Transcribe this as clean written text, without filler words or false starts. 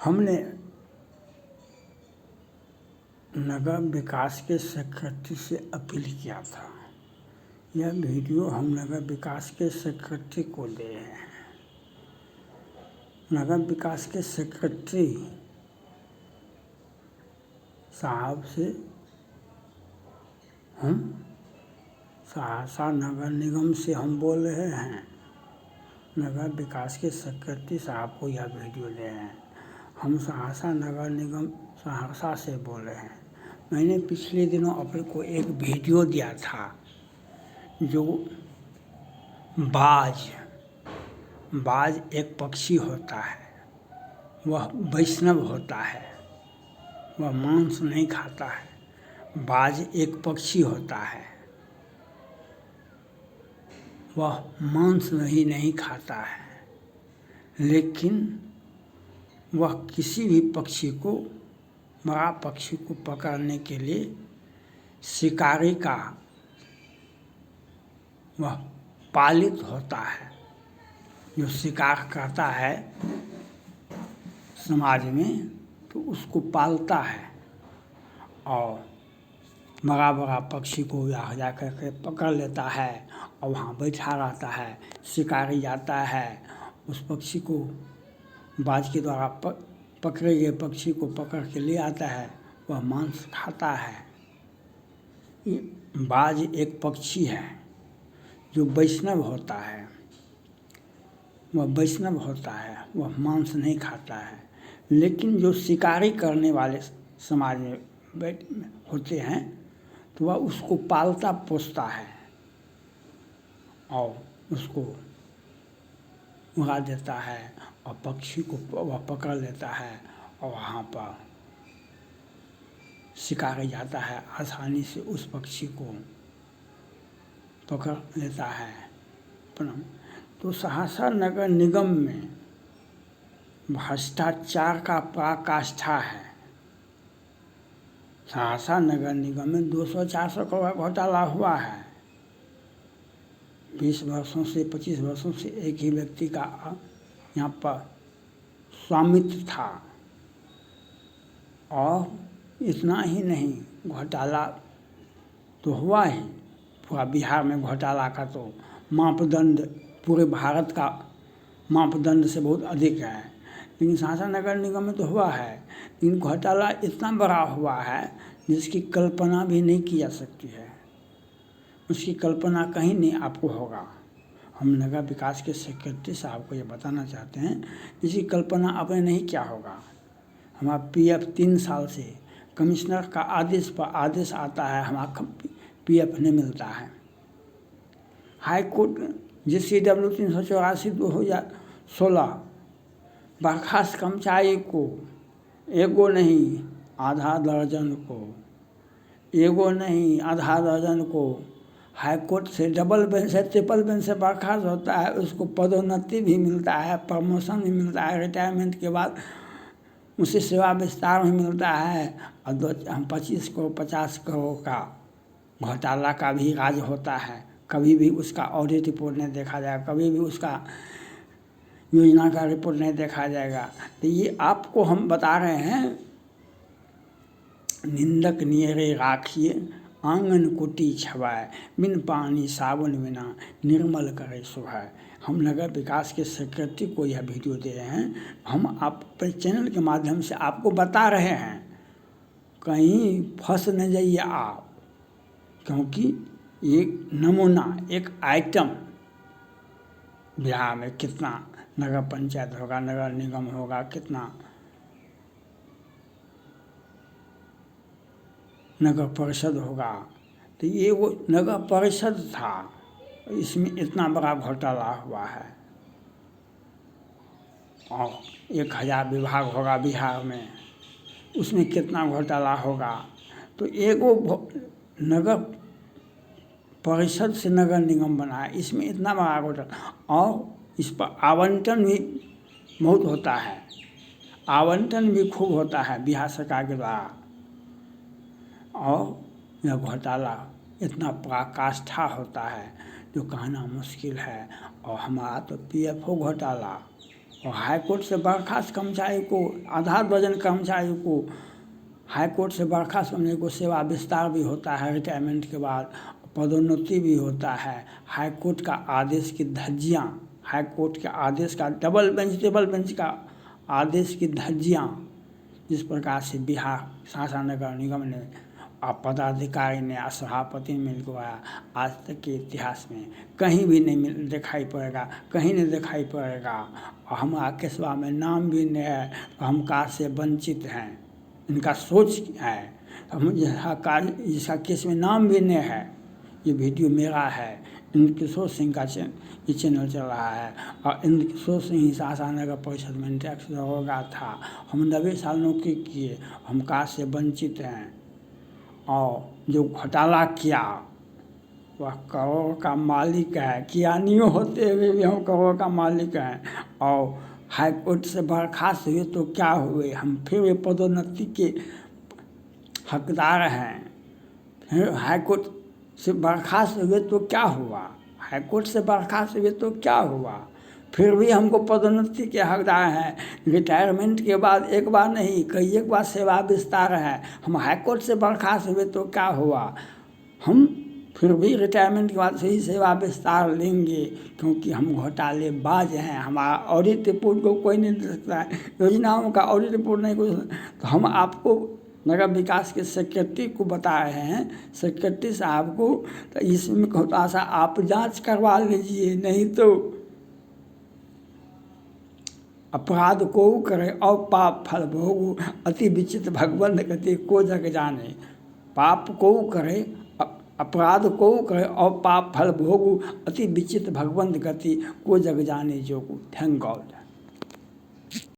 हमने नगर विकास के सेक्रेटरी से अपील किया था। यह वीडियो हम नगर विकास के सेक्रेटरी को दे हैं। नगर विकास के सेक्रेटरी साहब से हम सहरसा नगर निगम से हम बोल रहे हैं। नगर विकास के सेक्रेटरी साहब को यह वीडियो दे रहे हैं। हम सहरसा नगर निगम सहरसा से बोल रहे हैं। मैंने पिछले दिनों अपने को एक वीडियो दिया था जो बाज एक पक्षी होता है, वह वैष्णव होता है, वह मांस नहीं खाता है। बाज एक पक्षी होता है, वह मांस नहीं खाता है, लेकिन वह किसी भी पक्षी को, बड़ा पक्षी को पकड़ने के लिए शिकारी का वह पालित होता है। जो शिकार करता है समाज में तो उसको पालता है और बड़ा बड़ा पक्षी को यहाँ जा कर के पकड़ लेता है और वहाँ बैठा रहता है। शिकारी जाता है, उस पक्षी को बाज के द्वारा पकड़े गए पक्षी को पकड़ के ले आता है, वह मांस खाता है। बाज एक पक्षी है जो वैष्णव होता है, वह वैष्णव होता है, वह मांस नहीं खाता है। लेकिन जो शिकारी करने वाले समाज में होते हैं तो वह उसको पालता पोसता है और उसको उड़ा देता है और पक्षी को वह पकड़ लेता है और वहाँ पर शिकारी जाता है, आसानी से उस पक्षी को पकड़ लेता है। तो सहरसा नगर निगम में भ्रष्टाचार का पराकाष्ठा है। सहरसा नगर निगम में 200-400 करोड़ घोटाला हुआ है। 20 वर्षों से 25 वर्षों से एक ही व्यक्ति का यहाँ पर स्वामित्व था और इतना ही नहीं, घोटाला तो हुआ ही। पूरा बिहार में घोटाला का तो मापदंड पूरे भारत का मापदंड से बहुत अधिक है, लेकिन सहरसा नगर निगम में तो हुआ है। लेकिन घोटाला इतना बड़ा हुआ है जिसकी कल्पना भी नहीं की जा सकती है। उसकी कल्पना कहीं नहीं आपको होगा। हम नगर विकास के सेक्रेटरी साहब को ये बताना चाहते हैं, इसकी कल्पना आपने नहीं किया होगा। हमारा पीएफ 3 साल से कमिश्नर का आदेश पर आदेश आता है, हमारा पीएफ नहीं मिलता है। हाई कोर्ट JCW 384/2016 बर्खास्त कर्मचारी को एगो नहीं आधा दर्जन को हाई कोर्ट से डबल बेंच से ट्रिपल बेंच से बर्खास्त होता है। उसको पदोन्नति भी मिलता है, प्रमोशन भी मिलता है, रिटायरमेंट के बाद उसे सेवा विस्तार भी मिलता है और 25 करोड़ 50 करोड़ का घोटाला का भी राज होता है। कभी भी उसका ऑडिट रिपोर्ट नहीं देखा जाएगा, कभी भी उसका योजना का रिपोर्ट नहीं देखा जाएगा। तो ये आपको हम बता रहे हैं, निंदक नियरे राखिए आंगन कुटी छवाए, बिन पानी साबुन बिना निर्मल करे सुहाए। हम नगर विकास के सेक्रेटरी को यह वीडियो दे रहे हैं। हम आप अपने चैनल के माध्यम से आपको बता रहे हैं, कहीं फंस न जाइए आप, क्योंकि एक नमूना, एक आइटम बिहार में कितना नगर पंचायत होगा, नगर निगम होगा, कितना नगर परिषद होगा। तो ये वो नगर परिषद था, इसमें इतना बड़ा घोटाला हुआ है। और 1000 विभाग होगा बिहार में, उसमें कितना घोटाला होगा। तो एगो नगर परिषद से नगर निगम बना है, इसमें इतना बड़ा घोटाला। और इस पर आवंटन भी बहुत होता है, आवंटन भी खूब होता है बिहार सरकार के द्वारा। और यह घोटाला इतना पराकाष्ठा होता है जो कहना मुश्किल है। और हमारा तो PFO घोटाला और हाई कोर्ट से बर्खास्त कर्मचारी को, आधा दर्जन कर्मचारी को हाई कोर्ट से बर्खास्त होने को सेवा विस्तार भी होता है, रिटायरमेंट के बाद पदोन्नति भी होता है। हाई कोर्ट का आदेश की धज्जियाँ, हाई कोर्ट के आदेश का डबल बेंच का आदेश की धज्जियाँ, जिस प्रकार से बिहार शासन नगर निगम ने पदाधिकारी ने, सभापति ने लिखवाया, आज तक के इतिहास में कहीं भी नहीं दिखाई पड़ेगा, कहीं नहीं दिखाई पड़ेगा। और हमारा केसवा में नाम भी नहीं है तो हम कार से वंचित हैं। इनका सोच है, हम जिसका केस में नाम भी नहीं है, ये वीडियो मेरा है, इंद्रकिशोर सिंह का ये चैनल चल रहा है और इंद्रकिशोर सिंह ही शासन नगर परिषद में टैक्स दरोगा था। हम 90 साल नौकरी किए, हम कार से वंचित हैं। और जो घोटाला किया वह करोड़ का मालिक है, कियानियों होते हुए भी हम करोड़ का मालिक हैं। और हाई कोर्ट से बर्खास्त हुए तो क्या हुए, हम फिर भी पदोन्नति के हकदार हैं। फिर हाई कोर्ट से बर्खास्त हुए तो क्या हुआ, हाई कोर्ट से बर्खास्त हुए तो क्या हुआ, फिर भी हमको पदोन्नति के हकदार हैं। रिटायरमेंट के बाद एक बार नहीं, कई एक बार सेवा विस्तार है। हम हाई कोर्ट से बर्खास्त हुए तो क्या हुआ, हम फिर भी रिटायरमेंट के बाद सही सेवा विस्तार लेंगे, क्योंकि हम घोटालेबाज हैं। हमारा ऑडिट रिपोर्ट को कोई नहीं दे सकता है, योजनाओं का ऑडिट रिपोर्ट नहीं कोई। तो हम आपको नगर विकास के सेक्रेटरी को बता रहे हैं, सेक्रेटरी साहब को, तो इसमें थोड़ा सा आप जांच करवा लीजिए, नहीं तो अपराध को करे और पाप फल भोगू, अति विचित्र भगवंत गति को जग जाने। पाप को करे, अपराध को करे और पाप फल भोगू, अति विचित्र भगवंत गति को जग जाने जोगू। Thank God.